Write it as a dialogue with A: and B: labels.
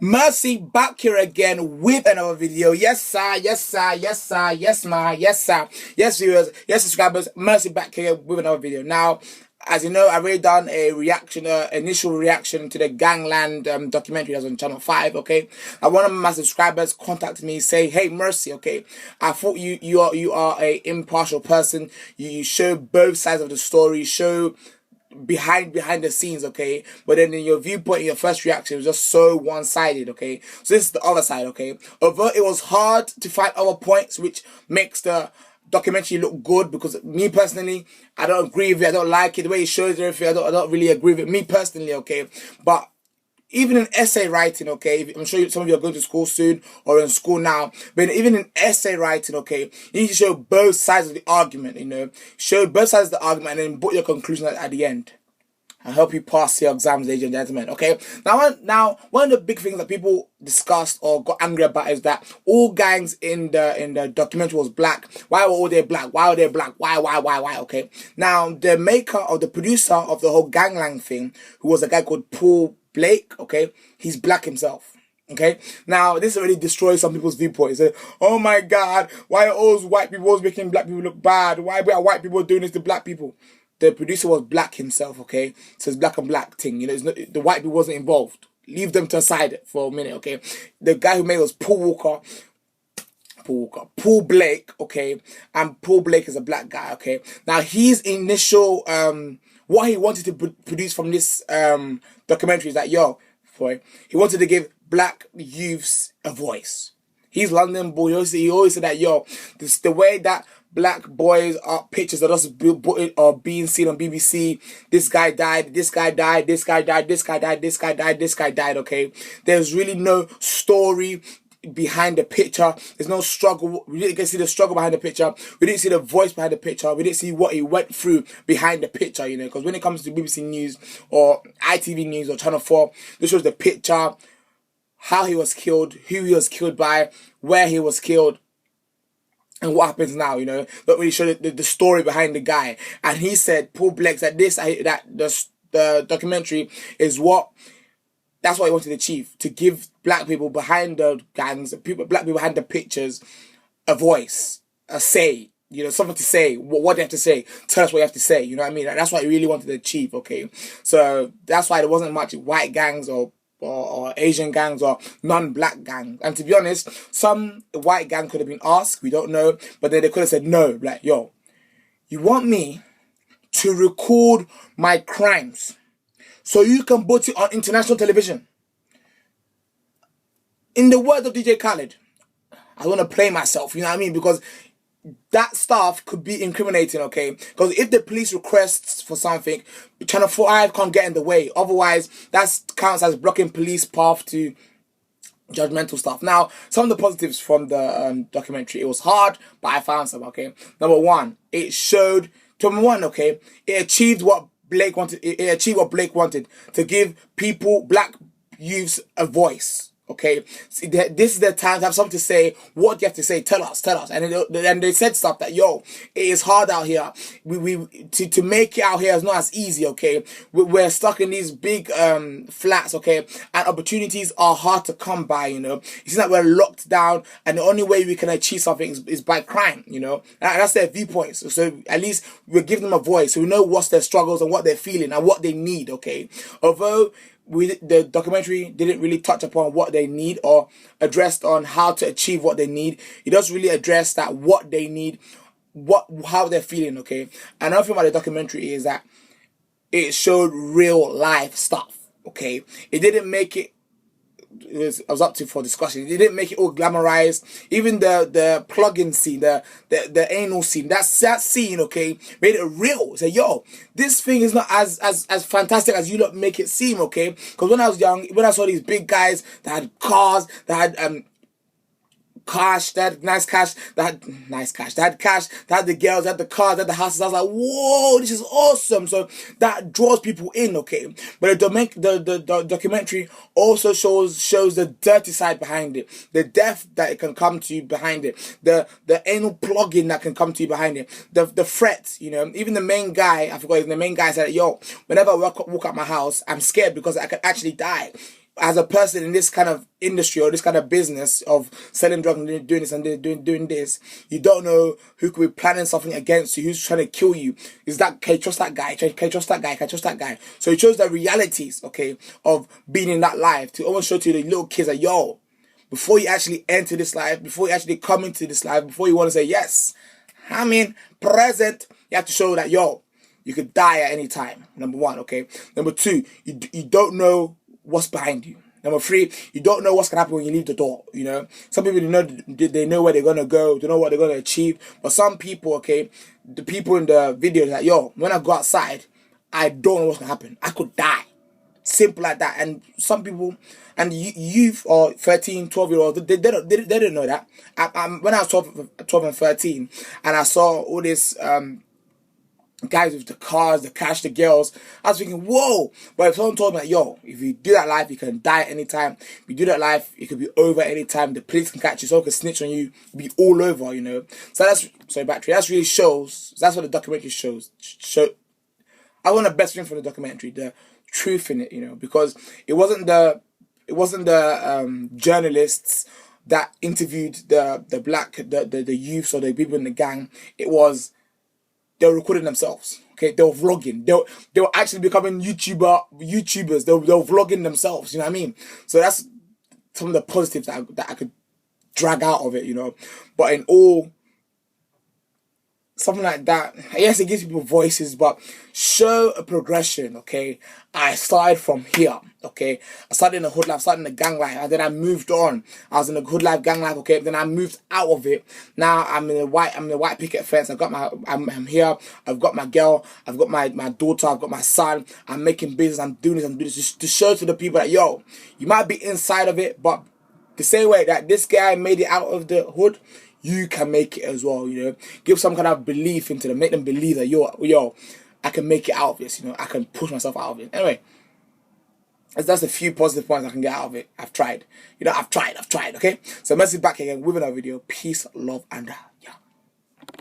A: Mercy back here again with another video. Yes, sir. Yes, sir. Yes, sir. Yes, ma. Yes, sir. Yes, viewers. Yes, subscribers. Mercy back here with another video. Now, as you know, I've already done a reaction, initial reaction to the Gangland documentary that's on Channel 5. Okay, one of my subscribers contacted me, say, "Hey, Mercy. Okay, I thought you are a impartial person. You show both sides of the story. Show." Behind the scenes, okay, but then in your viewpoint, in your first reaction, it was just so one-sided, okay. So this is the other side, okay. Although it was hard to find other points which makes the documentary look good, because me personally, I don't agree with it. I don't like it the way it shows everything. I don't really agree with it, me personally, okay. But even in essay writing, okay, I'm sure some of you are going to school soon or in school now, but even in essay writing, okay, you need to show both sides of the argument, show both sides of the argument and then put your conclusion at the end. I help you pass your exams, ladies and gentlemen, okay? Now, one of the big things that people discussed or got angry about is that all gangs in the documentary was black. Why were all they black? Why were they black? Why, okay? Now, the maker or the producer of the whole Gangland thing, who was a guy called Paul Blake, okay, he's black himself. Okay, now this already destroys some people's viewpoint. Say, oh my God, why are all white people always making black people look bad? Why are white people doing this to black people? The producer was black himself, okay? So it's black and black thing, it's not, the white people wasn't involved. Leave them to the side for a minute, okay? The guy who made it was Paul Blake, okay? And Paul Blake is a black guy, okay? Now his initial, what he wanted to produce from this documentary is that, he wanted to give black youths a voice. He's London boy. He always said that, this the way that black boys are pictures that are being seen on BBC. This guy died. This guy died. This guy died. This guy died. This guy died. This guy died. Okay, there's really no story behind the picture. There's no struggle. We didn't get to see the struggle behind the picture. We didn't see the voice behind the picture. We didn't see what he went through behind the picture. Because when it comes to BBC News or ITV News or Channel 4, this shows the picture, how he was killed, who he was killed by, where he was killed, and what happens now. Don't really show the story behind the guy. And he said, Paul Blake, that the documentary is that's what he wanted to achieve, to give black people behind the gangs, black people behind the pictures, a voice, a say, something to say, what they have to say, tell us what you have to say, you know what I mean? That's what he really wanted to achieve, okay? So that's why there wasn't much white gangs or Asian gangs or non-black gangs. And to be honest, some white gang could have been asked, we don't know, but then they could have said no, like, you want me to record my crimes so you can put it on international television? In the words of DJ Khaled, I want to play myself, you know what I mean? Because that stuff could be incriminating, okay? Because if the police requests for something, Channel 4 can't get in the way. Otherwise, that counts as blocking police path to judgmental stuff. Now, some of the positives from the documentary, it was hard, but I found some, okay? Number one, it achieved what Blake wanted. It achieved what Blake wanted, to give people, black youths, a voice. Okay, see, this is the time to have something to say. What do you have to say? Tell us. And they said stuff that, it is hard out here. To make it out here is not as easy, okay? We're stuck in these big flats, okay? And opportunities are hard to come by, It's not like we're locked down and the only way we can achieve something is by crime, That's their viewpoints. So at least we're giving them a voice, so we know what's their struggles and what they're feeling and what they need, okay? Although the documentary didn't really touch upon what they need or addressed on how to achieve what they need. It does really address that what they need, how they're feeling, okay? Another thing about the documentary is that it showed real life stuff, okay? It didn't make it, I was up to for discussion. It didn't make it all glamorized. Even the plug-in scene, the anal scene, that scene, okay, made it real. Say, this thing is not as fantastic as you lot make it seem, okay? Because when I was young, when I saw these big guys that had cars, that had cash, they had cash, they had the girls, they had the cars, they had the houses. I was like, whoa, this is awesome. So that draws people in, okay? But the documentary also shows the dirty side behind it, the death that it can come to you behind it, the anal plugging that can come to you behind it, the threats, Even the main guy, I forgot, the main guy said, whenever I walk out my house, I'm scared because I could actually die. as a person in this kind of industry or this kind of business of selling drugs and doing this and doing this, you don't know who could be planning something against you, who's trying to kill you. Can you trust that guy? Can you trust that guy? Can you trust that guy? So it shows the realities, okay, of being in that life, to almost show to the little kids that, yo, before you actually enter this life, before you actually come into this life, before you want to say, yes, I'm in present, you have to show that, yo, you could die at any time, number one, okay? Number two, you don't know what's behind you. Number three, you don't know what's going to happen when you leave the door, you know? Some people, they know where they're going to go, they know what they're going to achieve. But some people, okay, the people in the video, like, yo, when I go outside, I don't know what's going to happen. I could die. Simple like that. And some people, and youth or 13, 12-year-olds, they didn't know that. When I was 12 and 13, and I saw all this guys with the cars, the cash, the girls, I was thinking, whoa. But if someone told me, like, yo, if you do that life, you can die at any time. If you do that life, it could be over at any time. The police can catch you, someone can snitch on you, be all over, you know. So that's really shows, that's what the documentary shows. I want the best thing from the documentary, the truth in it, you know, because it wasn't the journalists that interviewed the black, the youths or the people in the gang. It was, they were recording themselves. Okay, they were vlogging. They were actually becoming YouTubers. They were vlogging themselves. You know what I mean? So that's some of the positives that I could drag out of it. You know, but in all, something like that, yes, it gives people voices, but show a progression, okay? I started from here, okay? I started in the hood life, started in the gang life, and then I moved on. I was in the hood life, gang life, okay? Then I moved out of it. Now I'm in the white picket fence. I'm here. I've got my girl. I've got my daughter. I've got my son. I'm making business. I'm doing this. Just to show to the people that, yo, you might be inside of it, but the same way that this guy made it out of the hood, you can make it as well, you know. Give some kind of belief into them. Make them believe that, yo, I can make it out of this, you know. I can push myself out of it. Anyway, that's a few positive points I can get out of it. I've tried. You know, I've tried, okay? So, Mercy back again with another video. Peace, love, and